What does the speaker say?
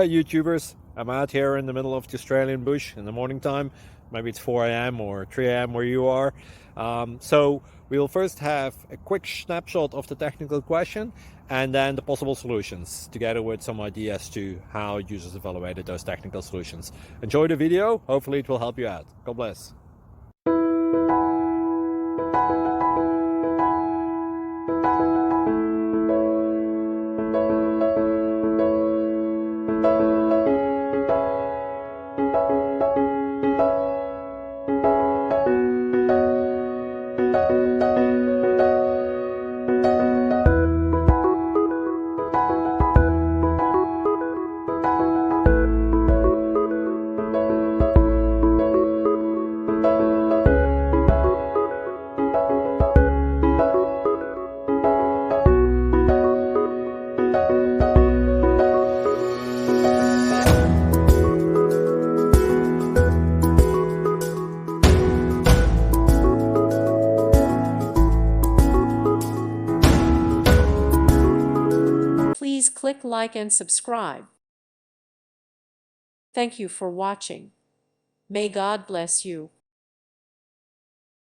YouTubers. I'm out here in the middle of the Australian bush in the morning time. Maybe it's 4 a.m. or 3 a.m. where you are. So we'll first have a quick snapshot of the technical question and then the possible solutions, together with some ideas to how users evaluated those technical solutions. Enjoy the video. Hopefully it will help you out. God bless. Please click like and subscribe. Thank you for watching. May God bless you.